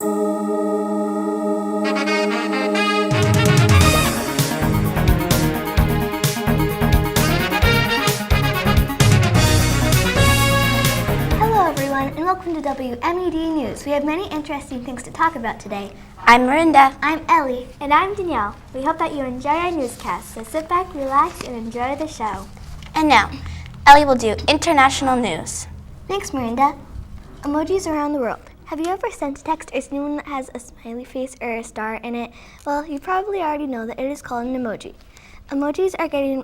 Hello everyone, and welcome to WMED News. We have many interesting things to talk about today. I'm Miranda. I'm Ellie. And I'm Danielle. We hope that you enjoy our newscast, so sit back, relax, and enjoy the show. And now, Ellie will do international news. Thanks, Miranda. Emojis around the world. Have you ever sent a text or seen one that has a smiley face or a star in it? Well, you probably already know that it is called an emoji. Emojis are getting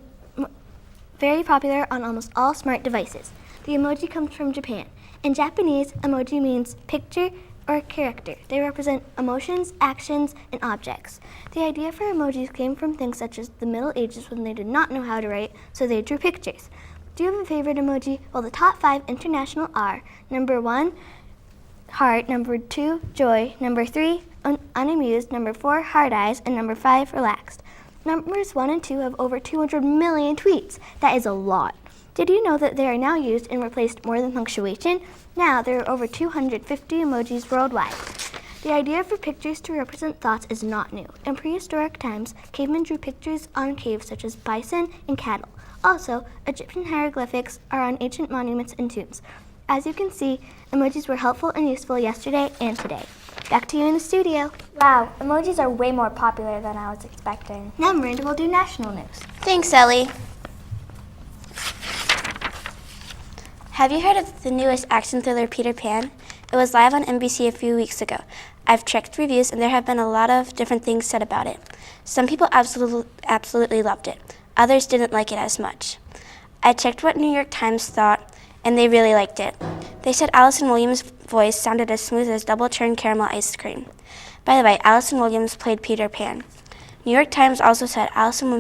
very popular on almost all smart devices. The emoji comes from Japan. In Japanese, emoji means picture or character. They represent emotions, actions, and objects. The idea for emojis came from things such as the Middle Ages when they did not know how to write, so they drew pictures. Do you have a favorite emoji? Well, the top 5 international are number 1, heart, number 2, joy, number 3, unamused, number 4, hard eyes, and number 5, relaxed. Numbers 1 and 2 have over 200 million tweets. That is a lot. Did you know that they are now used and replaced more than punctuation? Now, there are over 250 emojis worldwide. The idea for pictures to represent thoughts is not new. In prehistoric times, cavemen drew pictures on caves such as bison and cattle. Also, Egyptian hieroglyphics are on ancient monuments and tombs. As you can see, emojis were helpful and useful yesterday and today. Back to you in the studio. Wow, emojis are way more popular than I was expecting. Now Miranda will do national news. Thanks, Ellie. Have you heard of the newest action thriller, Peter Pan? It was live on NBC a few weeks ago. I've checked reviews, and there have been a lot of different things said about it. Some people absolutely loved it. Others didn't like it as much. I checked what New York Times thought, and they really liked it. They said Allison Williams' voice sounded as smooth as double-churned caramel ice cream. By the way, Allison Williams played Peter Pan. New York Times also said Allison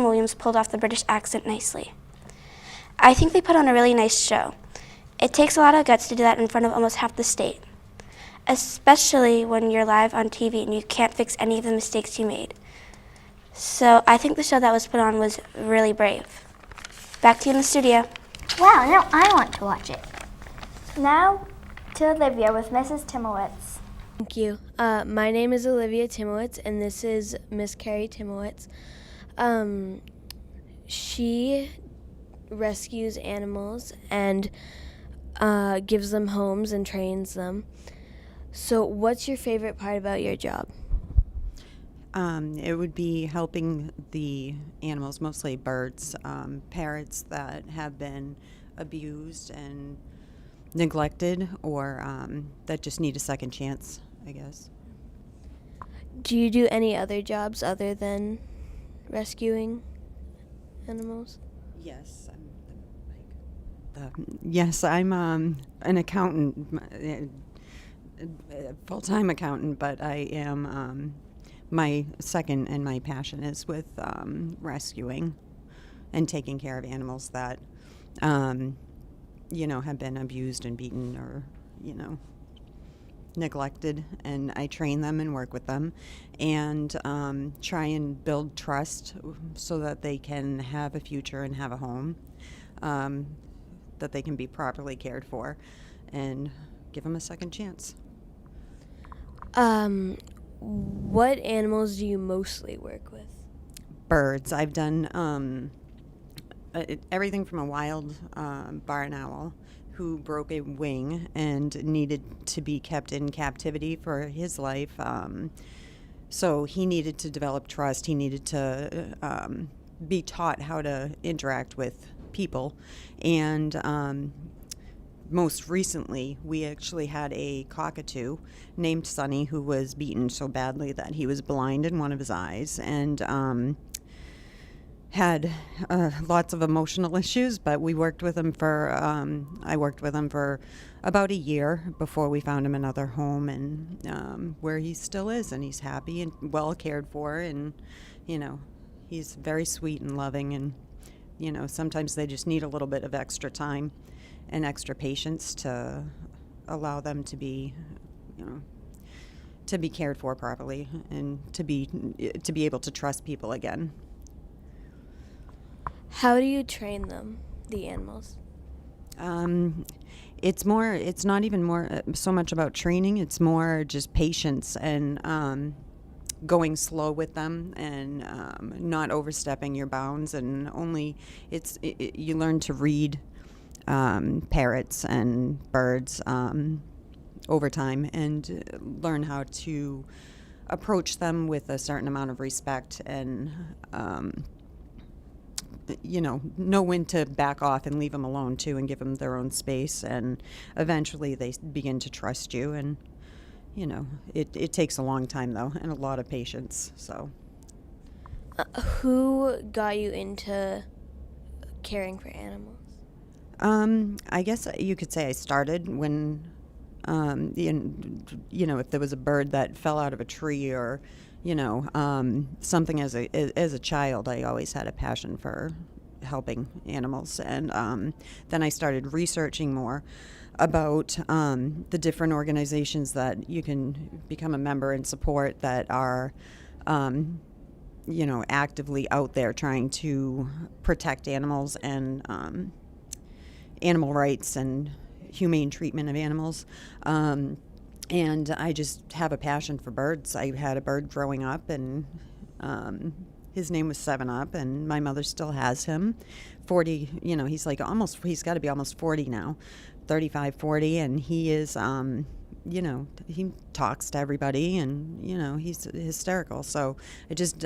Williams pulled off the British accent nicely. I think they put on a really nice show. It takes a lot of guts to do that in front of almost half the state, especially when you're live on TV and you can't fix any of the mistakes you made. So I think the show that was put on was really brave. Back to you in the studio. Wow, now I want to watch it. Now to Olivia with Mrs. Timowitz. Thank you. My name is Olivia Timowitz, and this is Miss Carrie Timowitz. She rescues animals and gives them homes and trains them. So what's your favorite part about your job? It would be helping the animals, mostly birds, parrots that have been abused and neglected or that just need a second chance, I guess. Do you do any other jobs other than rescuing animals? Yes, I'm an accountant, full-time accountant, but I am my second and my passion is with rescuing and taking care of animals that have been abused and beaten or neglected, and I train them and work with them and try and build trust so that they can have a future and have a home, that they can be properly cared for and give them a second chance. What animals do you mostly work with? Birds. I've done everything from a wild barn owl who broke a wing and needed to be kept in captivity for his life. So he needed to develop trust. He needed to be taught how to interact with people. And most recently, we actually had a cockatoo named Sonny who was beaten so badly that he was blind in one of his eyes and had lots of emotional issues, but we worked with him I worked with him for about a year before we found him another home, and where he still is, and he's happy and well cared for, and, he's very sweet and loving, and, sometimes they just need a little bit of extra time and extra patience to allow them to be, to be cared for properly and to be able to trust people again. How do you train them, the animals? It's not even more so much about training. It's more just patience and going slow with them and not overstepping your bounds. And you learn to read parrots and birds over time and learn how to approach them with a certain amount of respect and know when to back off and leave them alone too and give them their own space, and eventually they begin to trust you. And it takes a long time though and a lot of patience. So Who got you into caring for animals? I guess you could say I started when if there was a bird that fell out of a tree or something. As a child, I always had a passion for helping animals, and then I started researching more about the different organizations that you can become a member and support that are actively out there trying to protect animals and animal rights and humane treatment of animals. And I just have a passion for birds. I had a bird growing up, and his name was 7-Up, and my mother still has him. 40, he's got to be almost 40 now, 35, 40, and he is, he talks to everybody, and, he's hysterical. So I just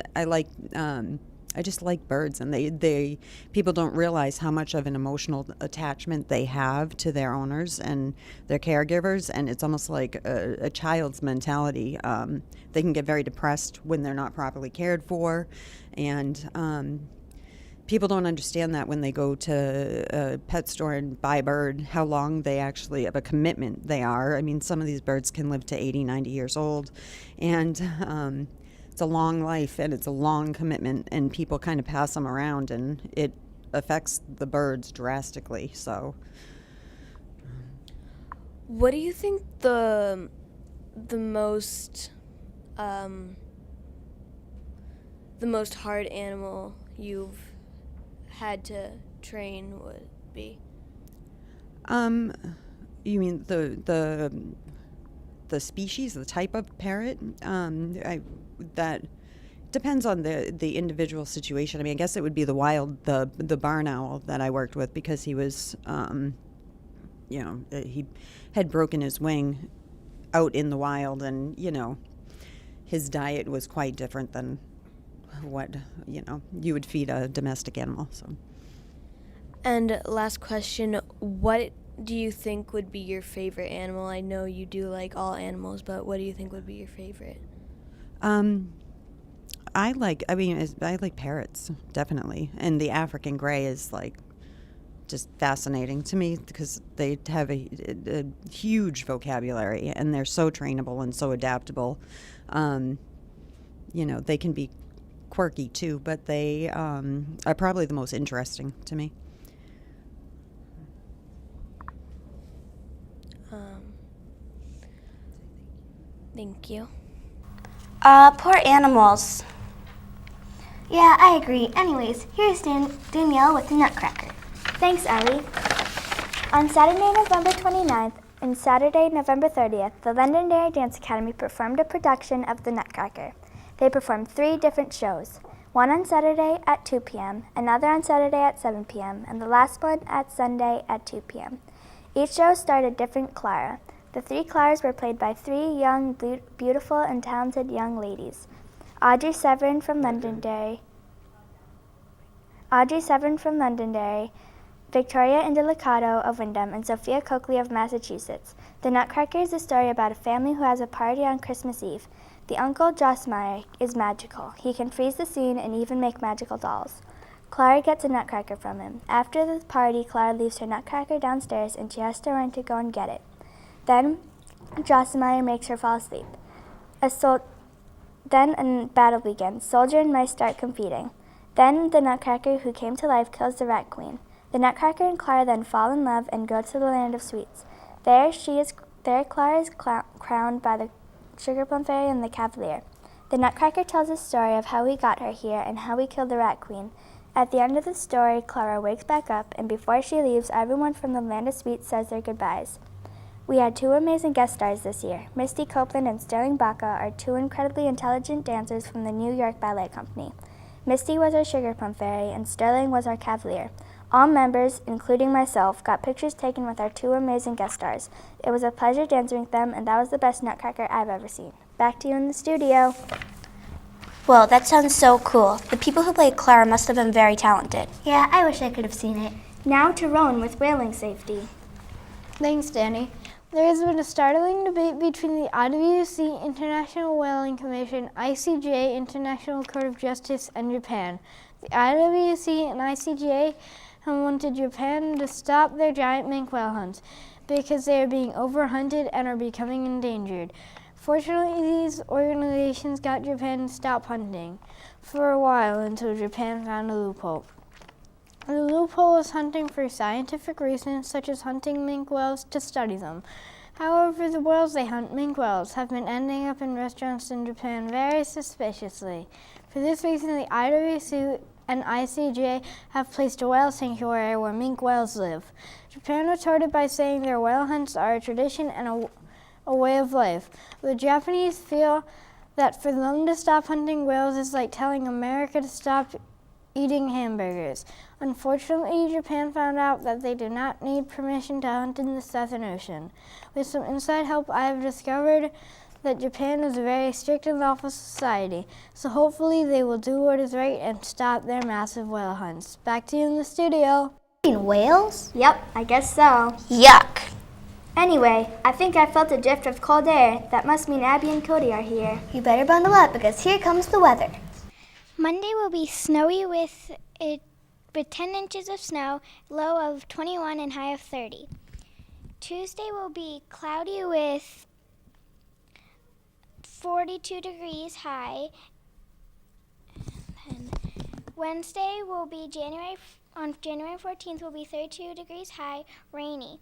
like birds, and people don't realize how much of an emotional attachment they have to their owners and their caregivers, and it's almost like a child's mentality. They can get very depressed when they're not properly cared for, and people don't understand that when they go to a pet store and buy a bird, how long they actually of a commitment they are. I mean, some of these birds can live to 80, 90 years old, and it's a long life and it's a long commitment, and people kind of pass them around, and it affects the birds drastically. So What do you think the most hard animal you've had to train would be? You mean the species, the type of parrot? That depends on the individual situation. I mean, I guess it would be the barn owl that I worked with, because he was, he had broken his wing out in the wild, and his diet was quite different than what you would feed a domestic animal. So. And last question, what do you think would be your favorite animal? I know you do like all animals, but what do you think would be your favorite? I like parrots, definitely. And the African gray is just fascinating to me, because they have a huge vocabulary, and they're so trainable and so adaptable. They can be quirky too, but they are probably the most interesting to me. Thank you. Poor animals. Yeah, I agree. Anyways, here's Danielle with the Nutcracker. Thanks, Ellie. On Saturday, November 29th and Saturday, November 30th, the Londonderry Dance Academy performed a production of The Nutcracker. They performed 3 different shows, one on Saturday at 2 p.m., another on Saturday at 7 p.m., and the last one at Sunday at 2 p.m. Each show starred a different Clara. The 3 Claras were played by 3 young, beautiful, and talented young ladies. Audrey Severin from Londonderry, Victoria Indelicato of Wyndham, and Sophia Coakley of Massachusetts. The Nutcracker is a story about a family who has a party on Christmas Eve. The uncle, Drosselmeyer, is magical. He can freeze the scene and even make magical dolls. Clara gets a nutcracker from him. After the party, Clara leaves her nutcracker downstairs, and she has to run to go and get it. Then Drosselmeyer makes her fall asleep. Then a battle begins. Soldier and mice start competing. Then the Nutcracker, who came to life, kills the Rat Queen. The Nutcracker and Clara then fall in love and go to the land of sweets. There Clara is crowned by the Sugar Plum Fairy and the Cavalier. The Nutcracker tells a story of how he got her here and how he killed the Rat Queen. At the end of the story, Clara wakes back up, and before she leaves, everyone from the Land of Sweets says their goodbyes. We had 2 amazing guest stars this year. Misty Copeland and Sterling Baca are 2 incredibly intelligent dancers from the New York Ballet Company. Misty was our Sugar Plum Fairy, and Sterling was our Cavalier. All members, including myself, got pictures taken with our 2 amazing guest stars. It was a pleasure dancing with them, and that was the best Nutcracker I've ever seen. Back to you in the studio. Well, that sounds so cool. The people who played Clara must have been very talented. Yeah, I wish I could have seen it. Now to Rowan with whaling safety. Thanks, Danny. There has been a startling debate between the IWC International Whaling Commission, ICJ International Court of Justice, and Japan. The IWC and ICJ have wanted Japan to stop their giant mink whale hunts because they are being overhunted and are becoming endangered. Fortunately, these organizations got Japan to stop hunting for a while until Japan found a loophole. The loophole is hunting for scientific reasons, such as hunting minke whales to study them. However, the whales they hunt, minke whales, have been ending up in restaurants in Japan very suspiciously. For this reason, the IWC and ICJ have placed a whale sanctuary where minke whales live. Japan retorted by saying their whale hunts are a tradition and a way of life. The Japanese feel that for them to stop hunting whales is like telling America to stop eating hamburgers. Unfortunately, Japan found out that they do not need permission to hunt in the Southern Ocean. With some inside help, I have discovered that Japan is a very strict and lawful society, so hopefully they will do what is right and stop their massive whale hunts. Back to you in the studio. Whales? Yep, I guess so. Yuck! Anyway, I think I felt a drift of cold air. That must mean Abby and Cody are here. You better bundle up because here comes the weather. Monday will be snowy with 10 inches of snow, low of 21 and high of 30. Tuesday will be cloudy with 42 degrees high. And Wednesday will be on January 14th will be 32 degrees high, rainy.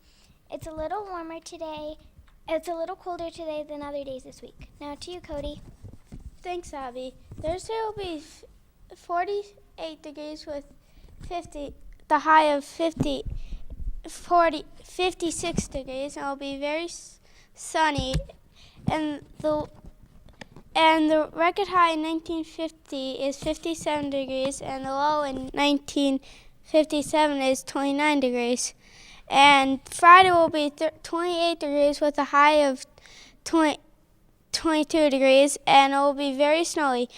It's a little warmer today. It's a little colder today than other days this week. Now to you, Cody. Thanks, Abby. Thursday will be 48 degrees with the high of 56 degrees, and it'll be very sunny. And the record high in 1950 is 57 degrees, and the low in 1957 is 29 degrees. And Friday will be 28 degrees with a high of 22 degrees, and it will be very snowy.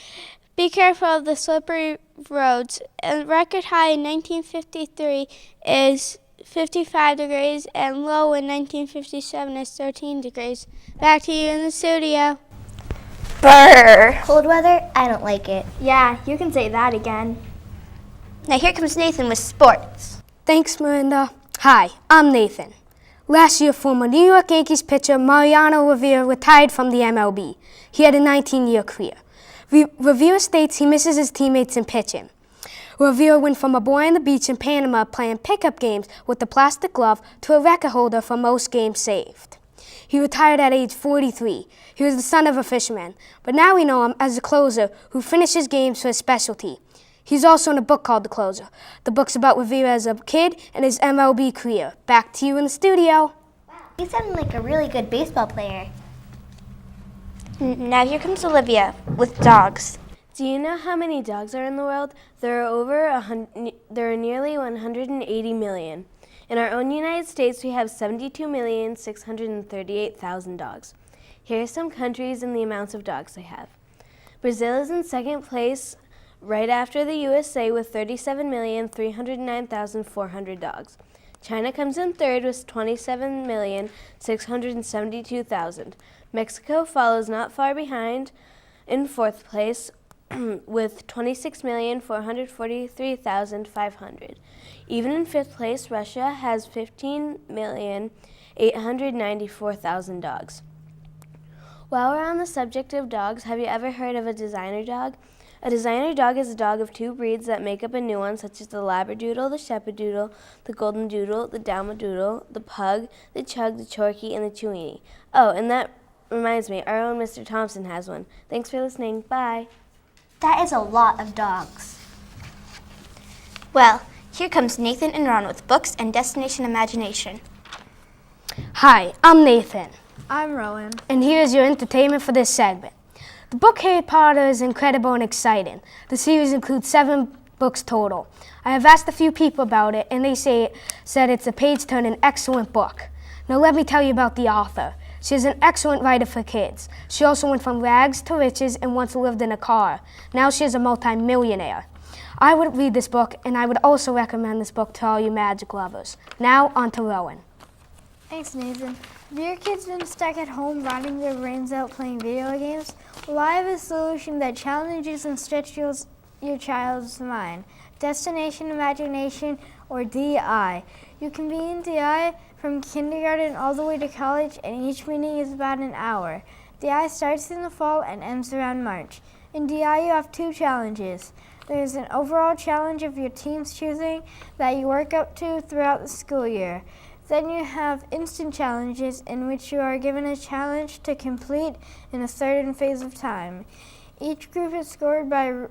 Be careful of the slippery roads. A record high in 1953 is 55 degrees, and low in 1957 is 13 degrees. Back to you in the studio. Brr! Cold weather? I don't like it. Yeah, you can say that again. Now here comes Nathan with sports. Thanks, Miranda. Hi, I'm Nathan. Last year, former New York Yankees pitcher Mariano Rivera retired from the MLB. He had a 19-year career. Rivera states he misses his teammates in pitching. Rivera went from a boy on the beach in Panama playing pickup games with a plastic glove to a record holder for most games saved. He retired at age 43. He was the son of a fisherman, but now we know him as a closer who finishes games for his specialty. He's also in a book called The Closer. The book's about Rivera as a kid and his MLB career. Back to you in the studio. Wow, you sound like a really good baseball player. Now here comes Olivia with dogs. Do you know how many dogs are in the world? There are nearly 180 million. In our own United States, we have 72,638,000 dogs. Here are some countries and the amounts of dogs they have. Brazil is in second place, right after the USA, with 37,309,400 dogs. China comes in third with 27,672,000. Mexico follows not far behind in fourth place with 26,443,500. Even in fifth place, Russia has 15,894,000 dogs. While we're on the subject of dogs, have you ever heard of a designer dog? A designer dog is a dog of 2 breeds that make up a new one, such as the Labradoodle, the Shepadoodle, the Golden Doodle, the Dalmadoodle, the Pug, the Chug, the Chorky, and the Chewini. Oh, and that reminds me, our own Mr. Thompson has one. Thanks for listening. Bye. That is a lot of dogs. Well, here comes Nathan and Ron with books and Destination Imagination. Hi, I'm Nathan, I'm Rowan. and here is your entertainment for this segment. The book Harry Potter is incredible and exciting. The series includes 7 books total. I have asked a few people about it, and they said it's a page-turning excellent book. Now let me tell you about the author. She is an excellent writer for kids. She also went from rags to riches and once lived in a car. Now she is a multi-millionaire. I would read this book, and I would also recommend this book to all you magic lovers. Now on to Rowan. Thanks, Nathan. Have your kids been stuck at home rotting their brains out playing video games? Well, I have a solution that challenges and stretches your child's mind. Destination Imagination, or DI. You can be in DI from kindergarten all the way to college, and each meeting is about an hour. DI starts in the fall and ends around March. In DI, you have 2 challenges. There's an overall challenge of your team's choosing that you work up to throughout the school year. Then you have instant challenges in which you are given a challenge to complete in a certain phase of time. Each group is scored by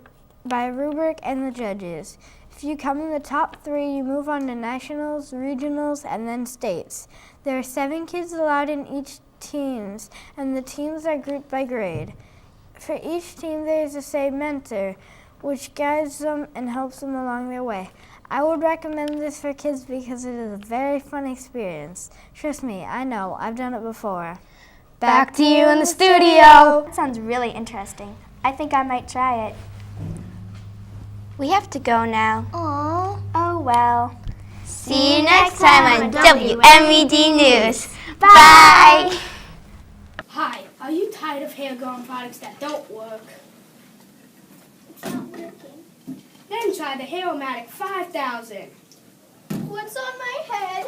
a rubric and the judges. If you come in the top 3, you move on to nationals, regionals, and then states. There are 7 kids allowed in each teams, and the teams are grouped by grade. For each team, there is a say mentor, which guides them and helps them along their way. I would recommend this for kids because it is a very fun experience. Trust me, I know, I've done it before. Back to you in the studio. That sounds really interesting. I think I might try it. We have to go now. Aww. Oh well. See you next time on WMED News. Bye! Hi, are you tired of hair growing products that don't work? It's not working. Then try the Hair-O-Matic 5000. What's on my head?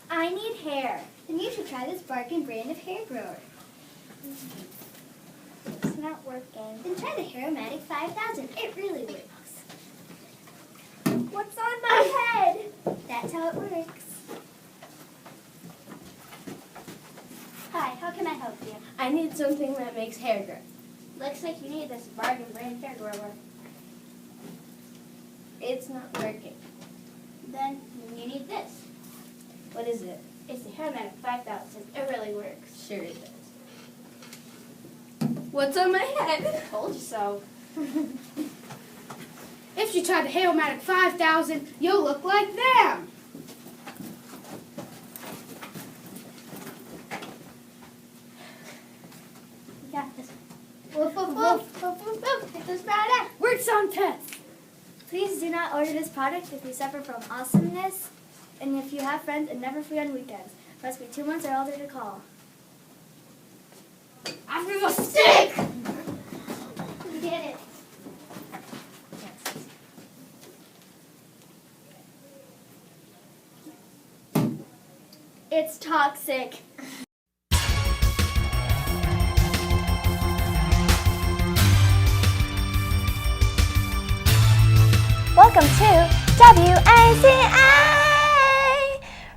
I need hair. Then you should try this Bargain brand of hair grower. It's not working. Then try the Hair-O-Matic 5000. It really works. What's on my head? That's how it works. Hi, how can I help you? I need something that makes hair grow. Looks like you need this Bargain brand hair grower. It's not working. Then you need this. What is it? It's the Hair-O-Matic 5000. It really works. Sure it does. What's on my head? Told you so. If you try the Hair-O-Matic 5000, you'll look like them. You got this. Woof, woof, woof, woof, woof, woof. Get this product. Works on pets. Please do not order this product if you suffer from awesomeness and if you have friends and never free on weekends. Must be 2 months or older to call. I'm gonna stick. You did it. It's toxic. Welcome to WACI,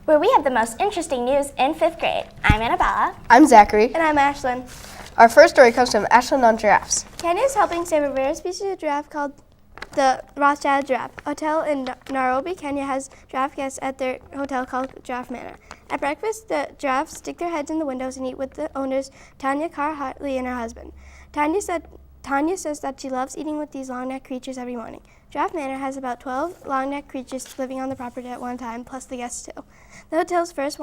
where we have the most interesting news in 5th grade. I'm Annabella. I'm Zachary. And I'm Ashlyn. Our first story comes from Ashlyn on giraffes. Kenya is helping save a rare species of giraffe called the Rothschild giraffe. A hotel in Nairobi, Kenya has giraffe guests at their hotel called Giraffe Manor. At breakfast, the giraffes stick their heads in the windows and eat with the owners, Tanya Carr-Hartley and her husband. Tanya says that she loves eating with these long-necked creatures every morning. Giraffe Manor has about 12 long-necked creatures living on the property at one time, plus the guests too. The hotel's first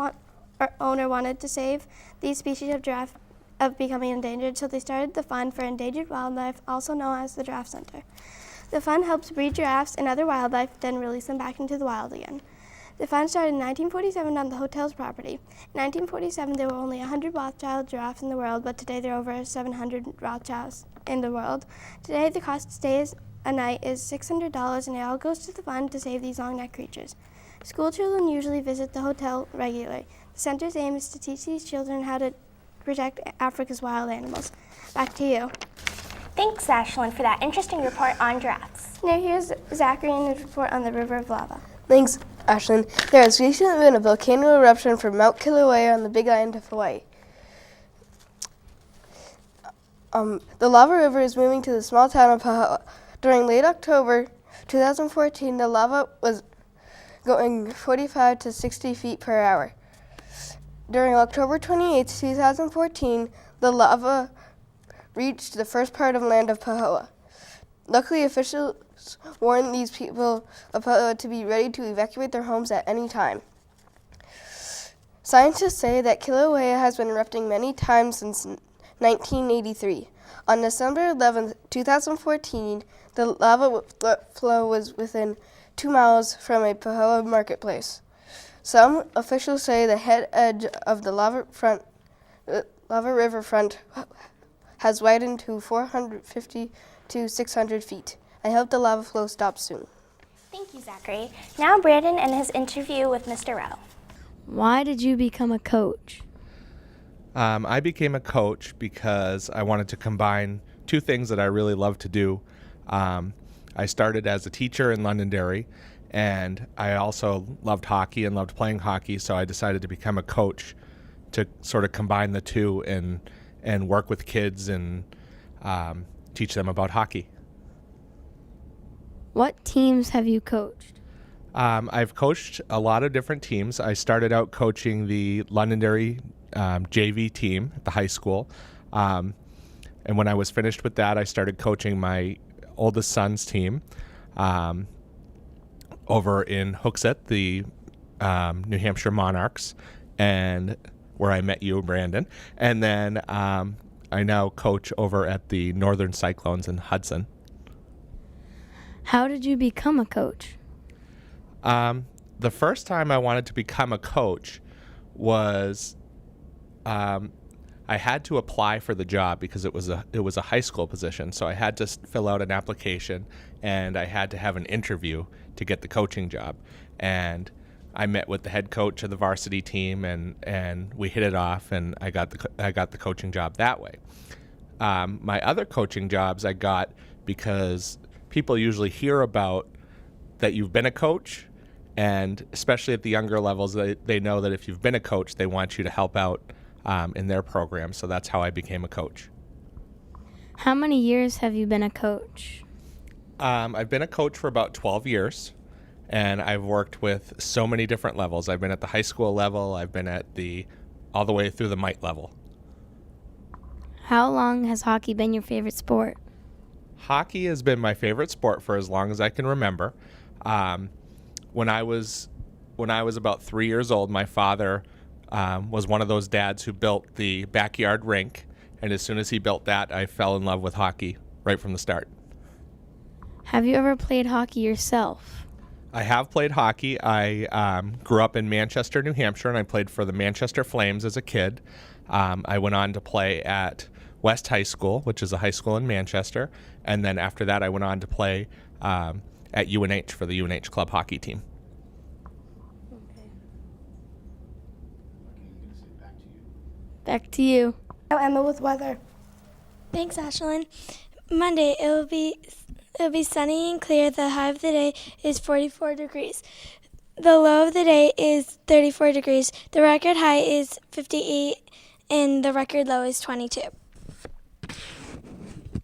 owner wanted to save these species of giraffe of becoming endangered, so they started the Fund for Endangered Wildlife, also known as the Giraffe Center. The fund helps breed giraffes and other wildlife, then release them back into the wild again. The fund started in 1947 on the hotel's property. In 1947, there were only 100 Rothschild giraffes in the world, but today there are over 700 Rothschilds in the world. Today, the cost to stay a night is $600, and it all goes to the fund to save these long-necked creatures. School children usually visit the hotel regularly. The center's aim is to teach these children how to protect Africa's wild animals. Back to you. Thanks, Ashlyn, for that interesting report on giraffes. Now here's Zachary and his report on the River of Lava. Thanks, Ashlyn. There has recently been a volcano eruption from Mount Kilauea on the Big Island of Hawaii. The lava river is moving to the small town of During late October 2014, the lava was going 45 to 60 feet per hour. During October 28, 2014, the lava reached the first part of land of Pahoa. Luckily, officials warned these people of Pahoa to be ready to evacuate their homes at any time. Scientists say that Kilauea has been erupting many times since 1983. On December 11, 2014, the lava flow was within 2 miles from a Pahoa marketplace. Some officials say the head edge of the lava river front has widened to 450 to 600 feet. I hope the lava flow stops soon. Thank you, Zachary. Now Brandon and his interview with Mr. Rowe. Why did you become a coach? I became a coach because I wanted to combine two things that I really love to do. I started as a teacher in Londonderry, and I also loved hockey and loved playing hockey, so I decided to become a coach to sort of combine the two and work with kids and teach them about hockey. What teams have you coached? I've coached a lot of different teams. I started out coaching the Londonderry JV team at the high school. And when I was finished with that, I started coaching my oldest son's team over in Hooksett, the New Hampshire Monarchs, and where I met you, Brandon. And then I now coach over at the Northern Cyclones in Hudson. How did you become a coach? The first time I wanted to become a coach was I had to apply for the job because it was a high school position. So I had to fill out an application and I had to have an interview to get the coaching job. And I met with the head coach of the varsity team and we hit it off and I got the coaching job that way. My other coaching jobs I got because people usually hear about that you've been a coach, and especially at the younger levels, they know that if you've been a coach, they want you to help out in their program. So that's how I became a coach. How many years have you been a coach? I've been a coach for about 12 years, and I've worked with so many different levels. I've been at the high school level. I've been at all the way through the mite level. How long has hockey been your favorite sport? Hockey has been my favorite sport for as long as I can remember. When I was about 3 years old, my father was one of those dads who built the backyard rink, and as soon as he built that, I fell in love with hockey right from the start. Have you ever played hockey yourself? I have played hockey. I grew up in Manchester, New Hampshire, and I played for the Manchester Flames as a kid. I went on to play at West High School, which is a high school in Manchester, and then after that I went on to play at UNH for the UNH club hockey team. Okay. Back to you. Now Emma with weather. Thanks, Ashlyn. Monday, it'll be sunny and clear. The high of the day is 44 degrees. The low of the day is 34 degrees. The record high is 58 and the record low is 22.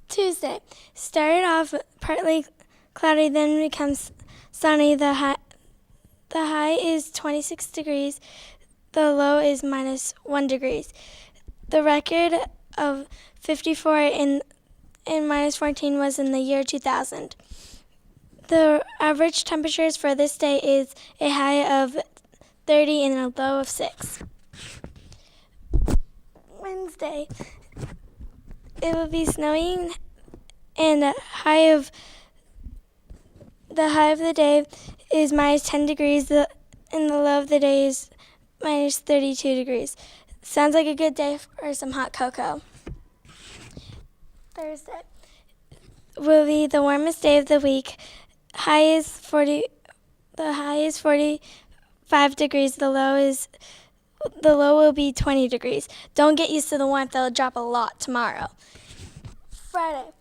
Tuesday, started off partly cloudy, then becomes sunny. The high is 26 degrees. The low is -1 degrees. The record of 54 and -14 was in the year 2000. The average temperatures for this day is a high of 30 and a low of 6. Wednesday, it will be snowing and the high of the day is -10 degrees and the low of the day is -32 degrees. Sounds like a good day for some hot cocoa. Thursday will be the warmest day of the week. The high is 45 degrees. The low will be 20 degrees. Don't get used to the warmth. It'll drop a lot tomorrow. Friday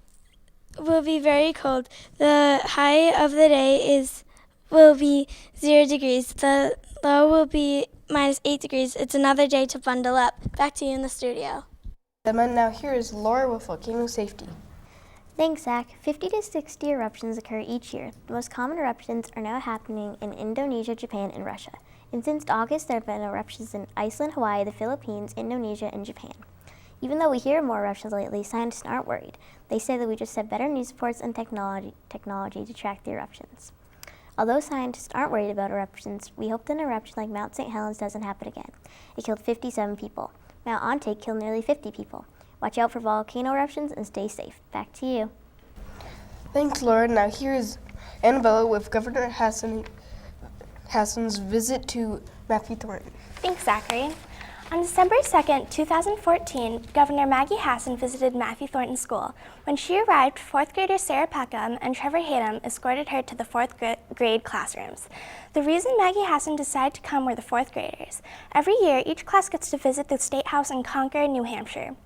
will be very cold. The high of the day will be 0 degrees. The low will be -8 degrees. It's another day to bundle up. Back to you in the studio. Now here is Laura with volcano safety. Thanks, Zach. 50 to 60 eruptions occur each year. The most common eruptions are now happening in Indonesia, Japan, and Russia. And since August, there have been eruptions in Iceland, Hawaii, the Philippines, Indonesia, and Japan. Even though we hear more eruptions lately, scientists aren't worried. They say that we just have better news reports and technology to track the eruptions. Although scientists aren't worried about eruptions, we hope that an eruption like Mount St. Helens doesn't happen again. It killed 57 people. Mount Ontake killed nearly 50 people. Watch out for volcano eruptions and stay safe. Back to you. Thanks, Laura. Now here is Annabella with Governor Hassan's visit to Matthew Thornton. Thanks, Zachary. On December 2nd, 2014, Governor Maggie Hassan visited Matthew Thornton School. When she arrived, 4th graders Sarah Peckham and Trevor Hayden escorted her to the 4th grade classrooms. The reason Maggie Hassan decided to come were the 4th graders. Every year, each class gets to visit the State House in Concord, New Hampshire.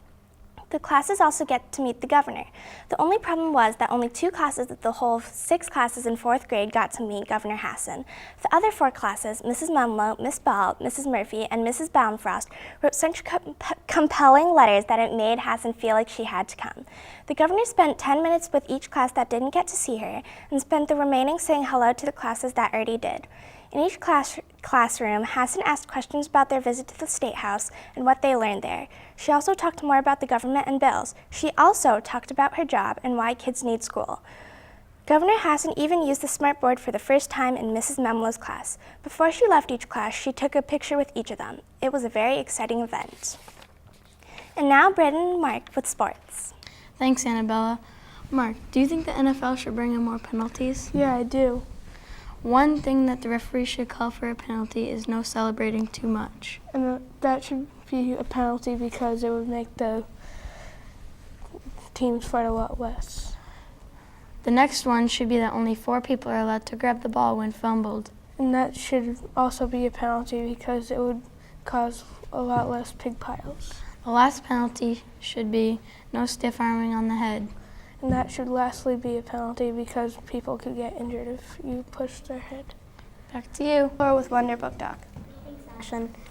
The classes also get to meet the governor. The only problem was that only 2 classes of the whole 6 classes in 4th grade got to meet Governor Hassan. The other 4 classes, Mrs. Mumlow, Miss Ball, Mrs. Murphy, and Mrs. Baumfrost, wrote such compelling letters that it made Hassan feel like she had to come. The governor spent 10 minutes with each class that didn't get to see her and spent the remaining saying hello to the classes that already did. In each classroom, Hassan asked questions about their visit to the State House and what they learned there. She also talked more about the government and bills. She also talked about her job and why kids need school. Governor Hassan even used the smartboard for the first time in Mrs. Memlow's class. Before she left each class, she took a picture with each of them. It was a very exciting event. And now Braden and Mark with sports. Thanks, Annabella. Mark, do you think the NFL should bring in more penalties? Yeah, I do. One thing that the referee should call for a penalty is no celebrating too much. And that should be a penalty because it would make the teams fight a lot less. The next one should be that only 4 people are allowed to grab the ball when fumbled. And that should also be a penalty because it would cause a lot less pig piles. The last penalty should be no stiff arming on the head. And that should lastly be a penalty because people could get injured if you push their head. Back to you. Laura with Wonder Book Doc.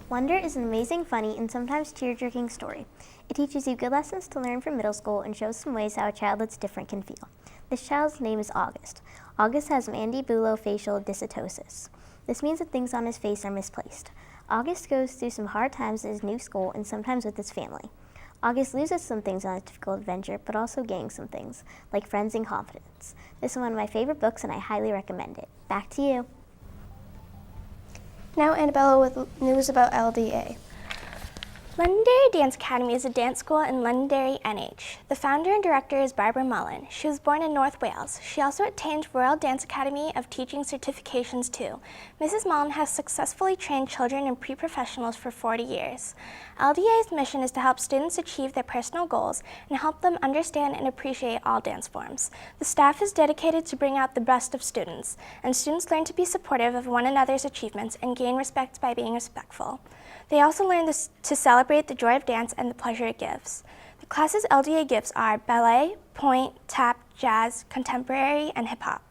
Wonder is an amazing, funny, and sometimes tear-jerking story. It teaches you good lessons to learn from middle school and shows some ways how a child that's different can feel. This child's name is August. August has mandibulofacial dysostosis. This means that things on his face are misplaced. August goes through some hard times at his new school and sometimes with his family. August loses some things on his difficult adventure, but also gains some things, like friends and confidence. This is one of my favorite books, and I highly recommend it. Back to you. Now Annabella with news about LDA. Londonderry Dance Academy is a dance school in Londonderry, NH. The founder and director is Barbara Mullen. She was born in North Wales. She also attained Royal Dance Academy of Teaching certifications too. Mrs. Mullen has successfully trained children and pre-professionals for 40 years. LDA's mission is to help students achieve their personal goals and help them understand and appreciate all dance forms. The staff is dedicated to bring out the best of students, and students learn to be supportive of one another's achievements and gain respect by being respectful. They also learn to celebrate the joy of dance and the pleasure it gives. The classes LDA gives are ballet, pointe, tap, jazz, contemporary, and hip-hop.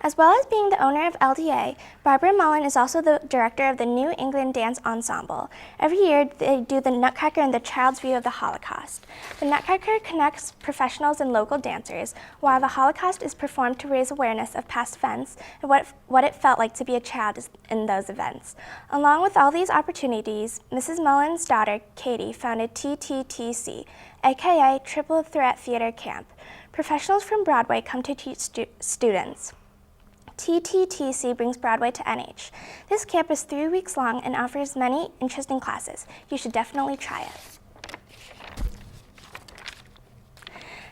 As well as being the owner of LDA, Barbara Mullen is also the director of the New England Dance Ensemble. Every year, they do the Nutcracker and the Child's View of the Holocaust. The Nutcracker connects professionals and local dancers, while the Holocaust is performed to raise awareness of past events and what it felt like to be a child in those events. Along with all these opportunities, Mrs. Mullen's daughter, Katie, founded TTTC, aka Triple Threat Theater Camp. Professionals from Broadway come to teach students. TTTC brings Broadway to NH. This camp is 3 weeks long and offers many interesting classes. You should definitely try it.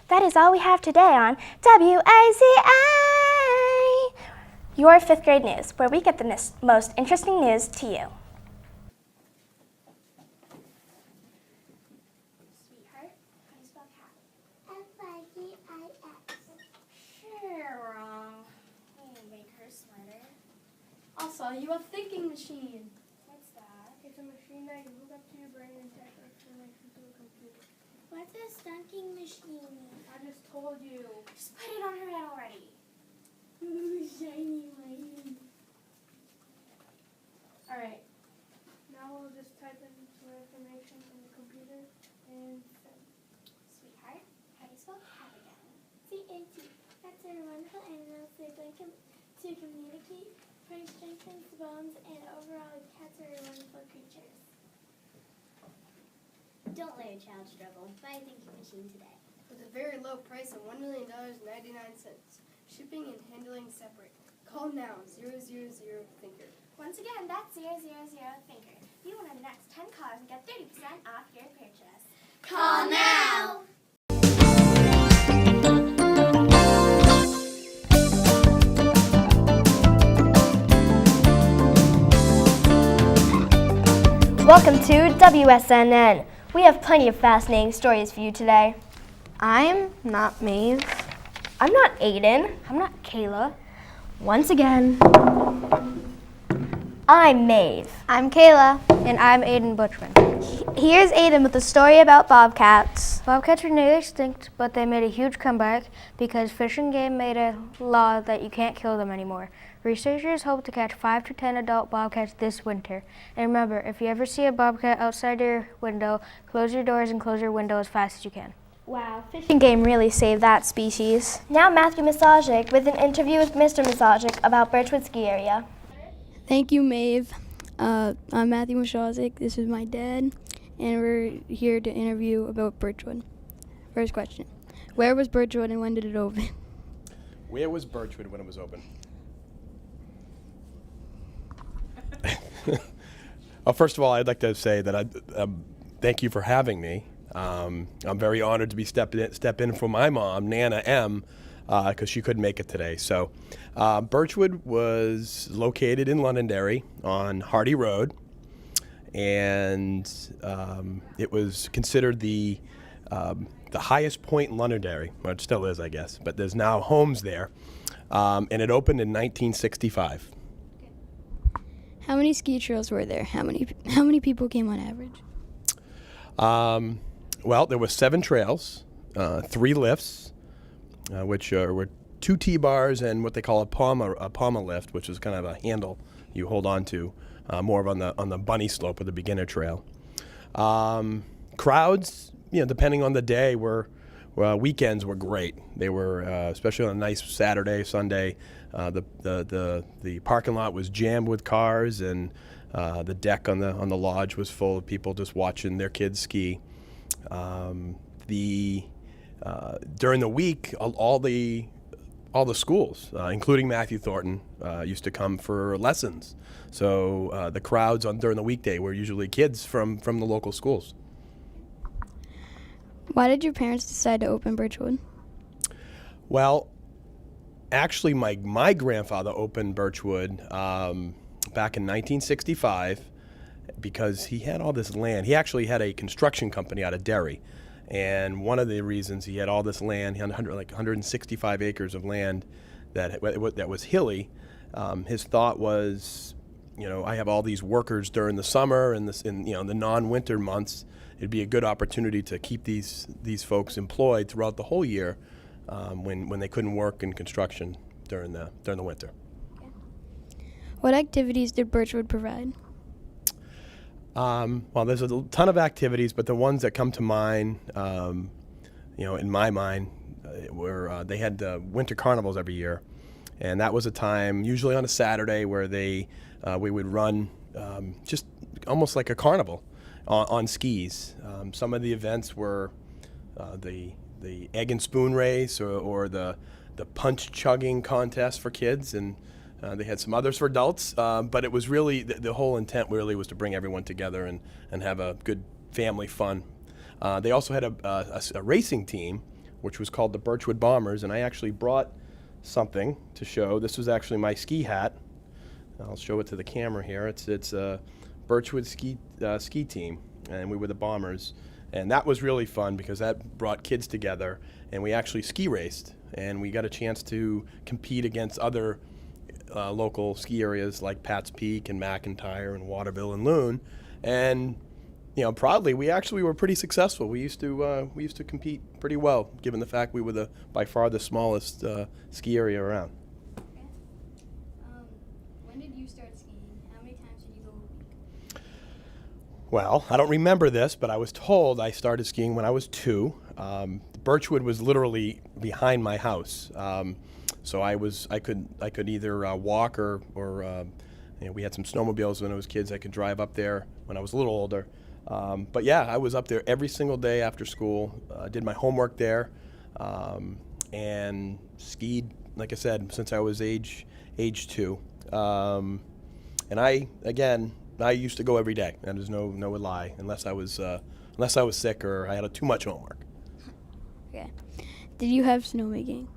That is all we have today on WAZI, your 5th grade news, where we get the most interesting news to you. Sweetheart, how do you spell cat? F-I-G-I-X. Cheryl. Make her sweater. Also, you have thinking machine. What's that? It's a machine that you hook up to your brain and type information to a computer. What's a stunking machine? I just told you. Just put it on her head already. Ooh, shiny lady. Alright. Now we'll just type in some information in the computer and send. Sweetheart, how do you spell cat again? to communicate, play strengthens the bones, and overall cats are wonderful creatures. Don't let your child struggle. Buy a thinking machine today. With a very low price of $1,000,000.99. Shipping and handling separate. Call now, 000-THINKER. Once again, that's 000-THINKER. You want the next 10 calls and get 30% off your purchase. Call now! Welcome to WSNN. We have plenty of fascinating stories for you today. I'm not Maeve. I'm not Aiden. I'm not Kayla. Once again, I'm Maeve. I'm Kayla. And I'm Aiden Butchman. Here's Aiden with a story about bobcats. Bobcats are nearly extinct, but they made a huge comeback because Fish and Game made a law that you can't kill them anymore. Researchers hope to catch 5 to 10 adult bobcats this winter. And remember, if you ever see a bobcat outside your window, close your doors and close your window as fast as you can. Wow, Fish and Game really saved that species. Now Matthew Masajic with an interview with Mr. Masajic about Birchwood Ski Area. Thank you, Maeve. I'm Matthew Mashazik. This is my dad, and we're here to interview about Birchwood. First question. Where was Birchwood and when did it open? Where was Birchwood when it was open? Well, first of all, I'd like to say that I thank you for having me. I'm very honored to be step in for my mom, Nana M, because she couldn't make it today. So, Birchwood was located in Londonderry on Hardy Road, and it was considered the highest point in Londonderry. Well, it still is, I guess, but there's now homes there, and it opened in 1965. How many ski trails were there? How many people came on average? Well, there were 7 trails, 3 lifts, which were 2 T-bars and what they call a palma lift, which is kind of a handle you hold on to, more of on the bunny slope of the beginner trail. Crowds, depending on the day, weekends were great. They were, especially on a nice Saturday, Sunday. The parking lot was jammed with cars, and the deck on the lodge was full of people just watching their kids ski. During the week, all the schools, including Matthew Thornton, used to come for lessons. So the crowds during the weekday were usually kids from the local schools. Why did your parents decide to open Birchwood? Well, actually, my grandfather opened Birchwood back in 1965 because he had all this land. He actually had a construction company out of Derry, and one of the reasons he had all this land, he had 165 acres of land that was hilly. His thought was, I have all these workers during the summer and the non-winter months. It'd be a good opportunity to keep these folks employed throughout the whole year when they couldn't work in construction during the winter. What activities did Birchwood provide? Well, there's a ton of activities, but the ones that come to mind, in my mind, were they had winter carnivals every year, and that was a time, usually on a Saturday, where we would run just almost like a carnival on skis. Some of the events were the egg and spoon race or the punch chugging contest for kids, and they had some others for adults, but it was really, the whole intent really was to bring everyone together and have a good family fun. They also had a racing team, which was called the Birchwood Bombers, and I actually brought something to show. This was actually my ski hat. I'll show it to the camera here. It's a Birchwood ski team, and we were the Bombers. And that was really fun because that brought kids together, and we actually ski raced, and we got a chance to compete against other local ski areas like Pat's Peak and McIntyre and Waterville and Loon. And proudly, we actually were pretty successful. We used to compete pretty well, given the fact we were by far the smallest ski area around. Okay. When did you start skiing? How many times did you go a week? Well, I don't remember this, but I was told I started skiing when I was 2. Birchwood was literally behind my house. So I could either walk or we had some snowmobiles when I was kids. I could drive up there when I was a little older. But yeah, I was up there every single day after school. Did my homework there, and skied, like I said, since I was age 2. And I used to go every day. And there's no lie, unless I was sick or I had too much homework. Okay. Did you have snowmaking?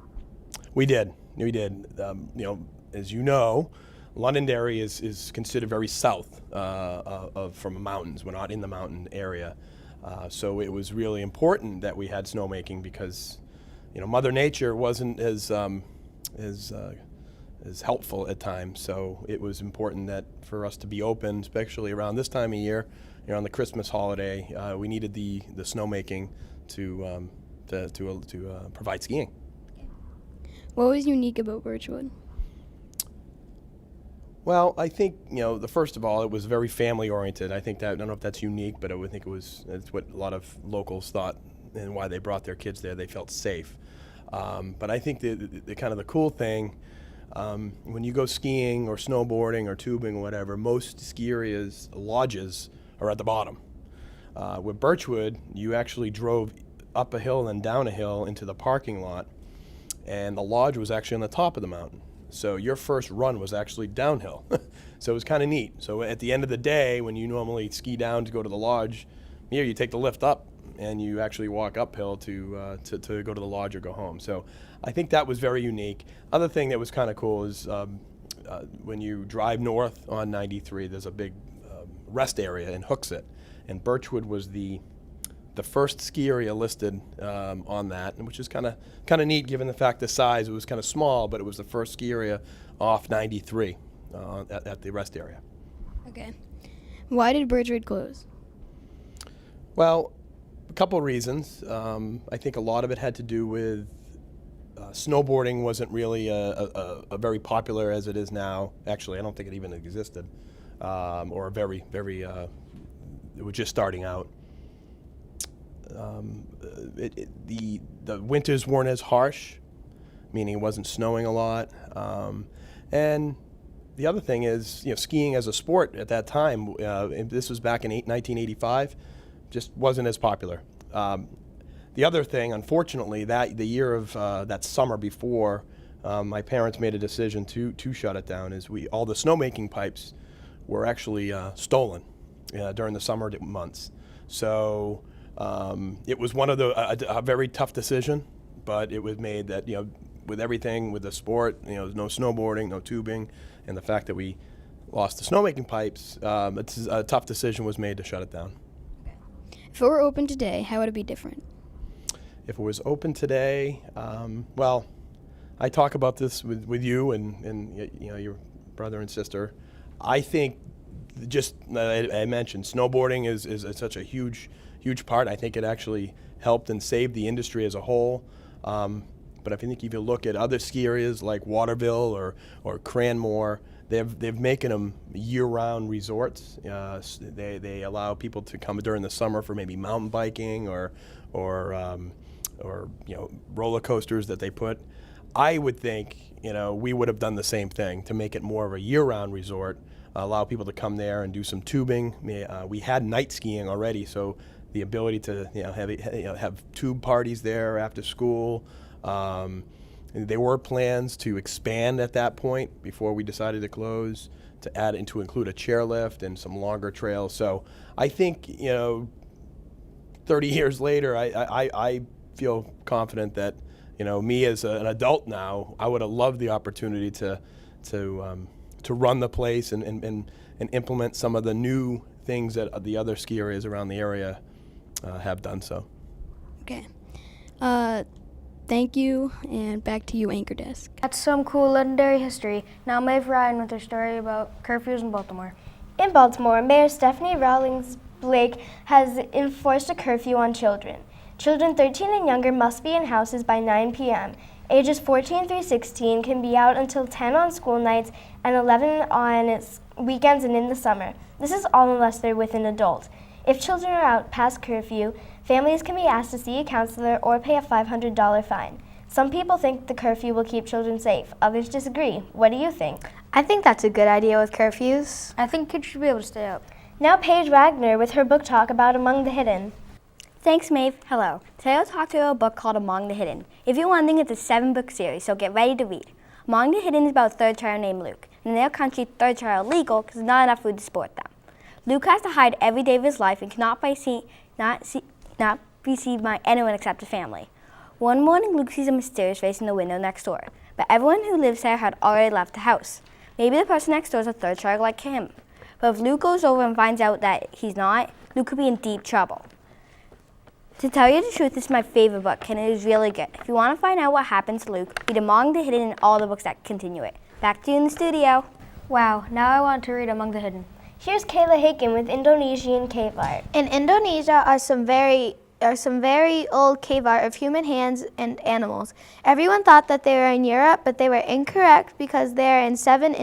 We did. As you know, Londonderry is considered very south from the mountains. We're not in the mountain area, so it was really important that we had snowmaking because, Mother Nature wasn't as helpful at times. So it was important that for us to be open, especially around this time of year, on the Christmas holiday, we needed the snowmaking to provide skiing. What was unique about Birchwood? Well, I think, first of all, it was very family-oriented. I don't know if that's unique, but I would think it's what a lot of locals thought and why they brought their kids there. They felt safe. But I think the kind of the cool thing, when you go skiing or snowboarding or tubing or whatever, most ski areas, lodges, are at the bottom. With Birchwood, you actually drove up a hill and then down a hill into the parking lot, and the lodge was actually on the top of the mountain. So your first run was actually downhill. So it was kind of neat. So at the end of the day, when you normally ski down to go to the lodge, here you take the lift up and you actually walk uphill to go to the lodge or go home. So I think that was very unique. Other thing that was kind of cool is when you drive north on 93, there's a big rest area in Hooksett, and Birchwood was the first ski area listed on that, which is kind of neat given the fact the size. It was kind of small, but it was the first ski area off 93 at the rest area. Okay. Why did Birchwood close? Well, a couple of reasons. I think a lot of it had to do with snowboarding wasn't really a very popular as it is now. Actually, I don't think it even existed, or very, very, it was just starting out. The winters weren't as harsh, meaning it wasn't snowing a lot. And the other thing is, skiing as a sport at that time, and this was back in 1985, just wasn't as popular. The other thing, unfortunately, the year of that summer before, my parents made a decision to shut it down. All the snowmaking pipes were actually stolen during the summer months. So it was one of a very tough decision, but it was made that with everything, with the sport, no snowboarding, no tubing, and the fact that we lost the snowmaking pipes, a tough decision was made to shut it down. If it were open today, how would it be different? If it was open today, well, I talk about this with you and your brother and sister. I think I mentioned snowboarding is such a huge part. I think it actually helped and saved the industry as a whole. But I think if you look at other ski areas like Waterville or Cranmore, they've making them year-round resorts. They allow people to come during the summer for maybe mountain biking or roller coasters that they put. I would think we would have done the same thing to make it more of a year-round resort. Allow people to come there and do some tubing. We had night skiing already, so the ability to have tube parties there after school. There were plans to expand at that point before we decided to close, to include a chairlift and some longer trails. So I think 30 years later, I feel confident that me as an adult now, I would have loved the opportunity to run the place and implement some of the new things that the other ski areas around the area have done so. Okay. Thank you, and back to you, Anchor Desk. That's some cool Londonderry history. Now Maeve Ryan with her story about curfews in Baltimore. In Baltimore, Mayor Stephanie Rawlings Blake has enforced a curfew on children. Children 13 and younger must be in houses by 9 p.m. Ages 14 through 16 can be out until 10 on school nights and 11 on weekends and in the summer. This is all unless they're with an adult. If children are out past curfew, families can be asked to see a counselor or pay a $500 fine. Some people think the curfew will keep children safe. Others disagree. What do you think? I think that's a good idea with curfews. I think kids should be able to stay up. Now Paige Wagner with her book talk about Among the Hidden. Thanks, Maeve. Hello. Today I'll talk to you about a book called Among the Hidden. If you're wondering, it's a 7-book series, so get ready to read. Among the Hidden is about a third child named Luke. In their country, third child are illegal because there's not enough food to support them. Luke has to hide every day of his life and cannot be seen by anyone except his family. One morning, Luke sees a mysterious face in the window next door, but everyone who lives there had already left the house. Maybe the person next door is a third child like him. But if Luke goes over and finds out that he's not, Luke could be in deep trouble. To tell you the truth, this is my favorite book, and it is really good. If you want to find out what happens to Luke, read Among the Hidden and all the books that continue it. Back to you in the studio. Wow, now I want to read Among the Hidden. Here's Kayla Haken with Indonesian cave art. In Indonesia are some very old cave art of human hands and animals. Everyone thought that they were in Europe, but they were incorrect because they are in 7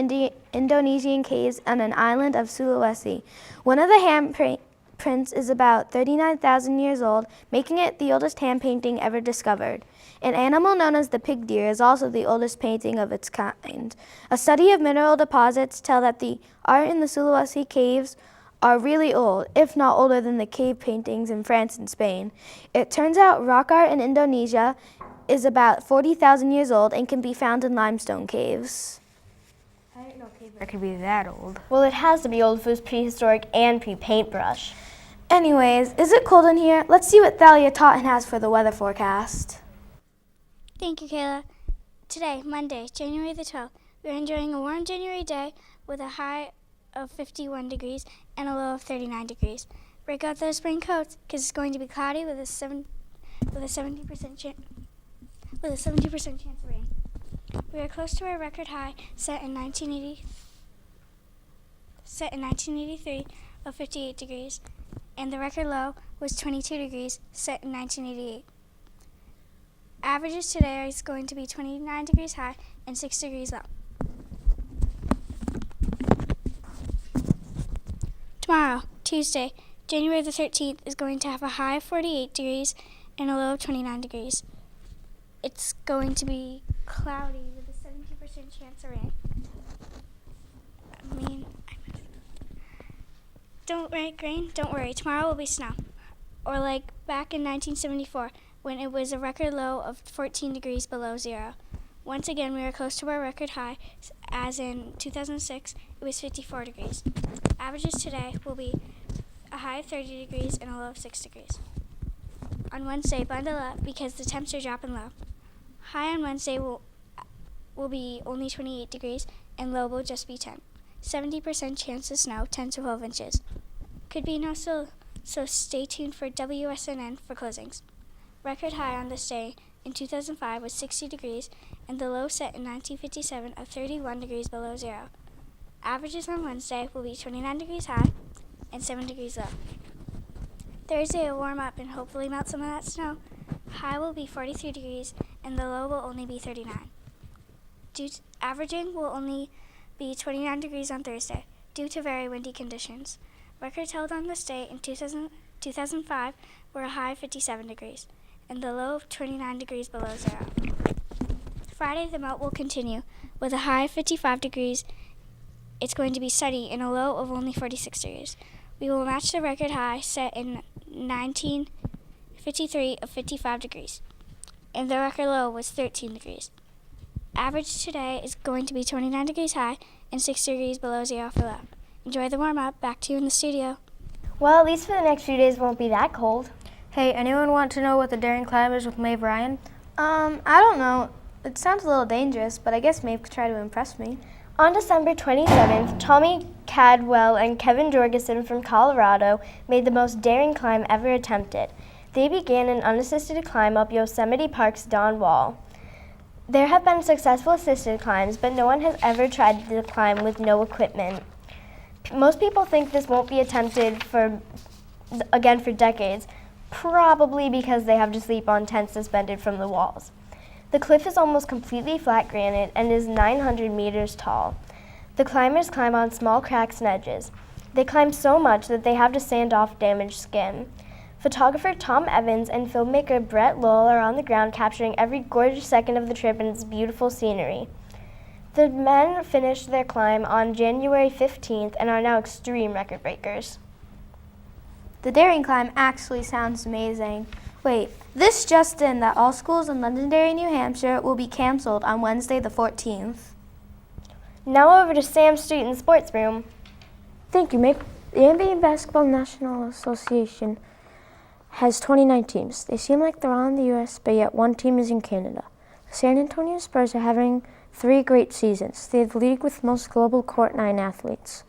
Indonesian caves on an island of Sulawesi. One of the handprints is about 39,000 years old, making it the oldest hand painting ever discovered. An animal known as the pig deer is also the oldest painting of its kind. A study of mineral deposits tell that the art in the Sulawesi caves are really old, if not older than the cave paintings in France and Spain. It turns out rock art in Indonesia is about 40,000 years old and can be found in limestone caves. I didn't know cave art could be that old. Well, it has to be old if it was prehistoric and pre-paintbrush. Anyways, is it cold in here? Let's see what Thalia Totten has for the weather forecast. Thank you, Kayla. Today, Monday, January the 12th, we're enjoying a warm January day with a high of 51 degrees and a low of 39 degrees. Break out those spring coats because it's going to be cloudy with a 70% chance of rain. We are close to our record high set in 1983 of 58 degrees, and the record low was 22 degrees set in 1988. Averages today is going to be 29 degrees high and 6 degrees low. Tomorrow, Tuesday, January the 13th, is going to have a high of 48 degrees and a low of 29 degrees. It's going to be cloudy with a 70% chance of rain. Don't worry, tomorrow will be snow. Or like back in 1974, when it was a record low of 14 degrees below zero. Once again, we are close to our record high, as in 2006, it was 54 degrees. Averages today will be a high of 30 degrees and a low of 6 degrees. On Wednesday, bundle up because the temps are dropping low. High on Wednesday will be only 28 degrees and low will just be 10. 70% chance of snow, 10 to 12 inches. Could be no so stay tuned for WSNN for closings. Record high on this day in 2005 was 60 degrees and the low set in 1957 of 31 degrees below zero. Averages on Wednesday will be 29 degrees high and 7 degrees low. Thursday will warm up and hopefully melt some of that snow. High will be 43 degrees and the low will only be 39. Averaging will only be 29 degrees on Thursday due to very windy conditions. Records held on this day in 2005 were a high of 57 degrees and the low of 29 degrees below zero. Friday, the melt will continue with a high of 55 degrees. It's going to be sunny and a low of only 46 degrees. We will match the record high set in 1953 of 55 degrees, and the record low was 13 degrees. Average today is going to be 29 degrees high and 6 degrees below zero for low. Enjoy the warm-up. Back to you in the studio. Well, at least for the next few days, it won't be that cold. Hey, anyone want to know what the daring climb is with Maeve Ryan? I don't know. It sounds a little dangerous, but I guess Maeve could try to impress me. On December 27th, Tommy Cadwell and Kevin Jorgensen from Colorado made the most daring climb ever attempted. They began an unassisted climb up Yosemite Park's Dawn Wall. There have been successful assisted climbs, but no one has ever tried the climb with no equipment. Most people think this won't be attempted for decades, probably because they have to sleep on tents suspended from the walls. The cliff is almost completely flat granite and is 900 meters tall. The climbers climb on small cracks and edges. They climb so much that they have to sand off damaged skin. Photographer Tom Evans and filmmaker Brett Lowell are on the ground capturing every gorgeous second of the trip and its beautiful scenery. The men finished their climb on January 15th and are now extreme record breakers. The daring climb actually sounds amazing. Wait, this just in that all schools in Londonderry, New Hampshire will be canceled on Wednesday the 14th. Now over to Sam Street in the sports room. Thank you, Mick. The NBA Basketball National Association has 29 teams. They seem like they're all in the U.S., but yet one team is in Canada. The San Antonio Spurs are having 3 great seasons. They're the league with most global Court 9 athletes.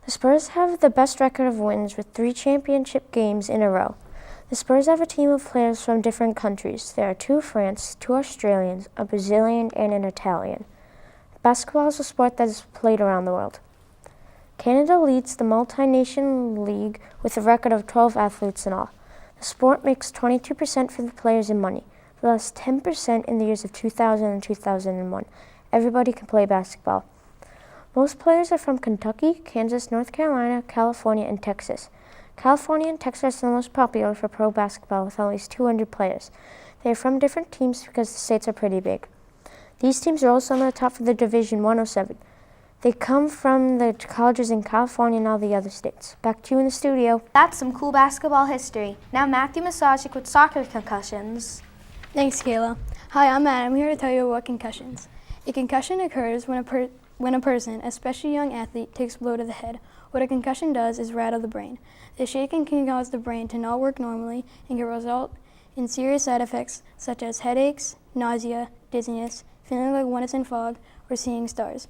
The Spurs have the best record of wins with 3 championship games in a row. The Spurs have a team of players from different countries. There are 2 France, 2 Australians, a Brazilian, and an Italian. Basketball is a sport that is played around the world. Canada leads the multi-nation league with a record of 12 athletes in all. The sport makes 22% for the players in money, but lost 10% in the years of 2000 and 2001. Everybody can play basketball. Most players are from Kentucky, Kansas, North Carolina, California, and Texas. California and Texas are the most popular for pro basketball with at least 200 players. They are from different teams because the states are pretty big. These teams are also on the top for the Division 107. They come from the colleges in California and all the other states. Back to you in the studio. That's some cool basketball history. Now Matthew Masajic with soccer concussions. Thanks, Kayla. Hi, I'm Matt. I'm here to tell you about concussions. A concussion occurs when a person, especially a young athlete, takes a blow to the head. What a concussion does is rattle the brain. The shaking can cause the brain to not work normally and can result in serious side effects such as headaches, nausea, dizziness, feeling like one is in fog, or seeing stars.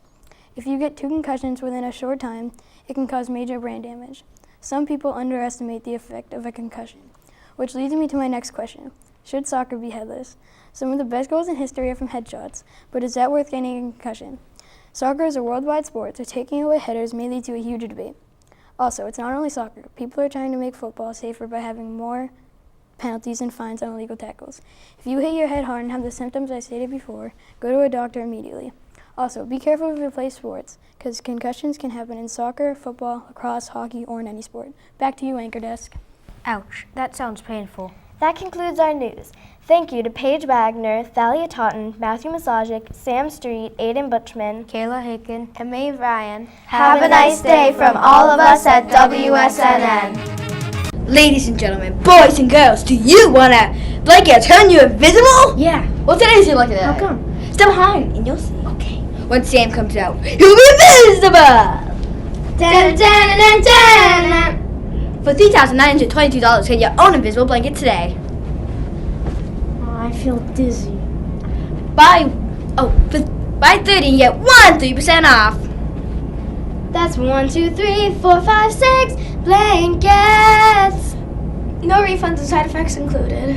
If you get 2 concussions within a short time, it can cause major brain damage. Some people underestimate the effect of a concussion, which leads me to my next question. Should soccer be headless? Some of the best goals in history are from headshots, but is that worth getting a concussion? Soccer is a worldwide sport, so taking away headers may lead to a huge debate. Also, it's not only soccer. People are trying to make football safer by having more penalties and fines on illegal tackles. If you hit your head hard and have the symptoms I stated before, go to a doctor immediately. Also, be careful if you play sports, because concussions can happen in soccer, football, lacrosse, hockey, or in any sport. Back to you, Anchor Desk. Ouch, that sounds painful. That concludes our news. Thank you to Paige Wagner, Thalia Totten, Matthew Masajic, Sam Street, Aiden Butchman, Kayla Hicken, and Maeve Ryan. Have a nice day from all of us at WSNN. Ladies and gentlemen, boys and girls, do you want a blanket turn you invisible? Yeah. Well, today's your lucky day. How come? Step behind and you'll see. Okay. When Sam comes out, you'll be invisible! Dun, dun, dun, dun, dun. For $3,922, get your own invisible blanket today. Oh, I feel dizzy. Buy 30 and get 3% off. That's 1, 2, 3, 4, 5, 6 blankets. No refunds and side effects included.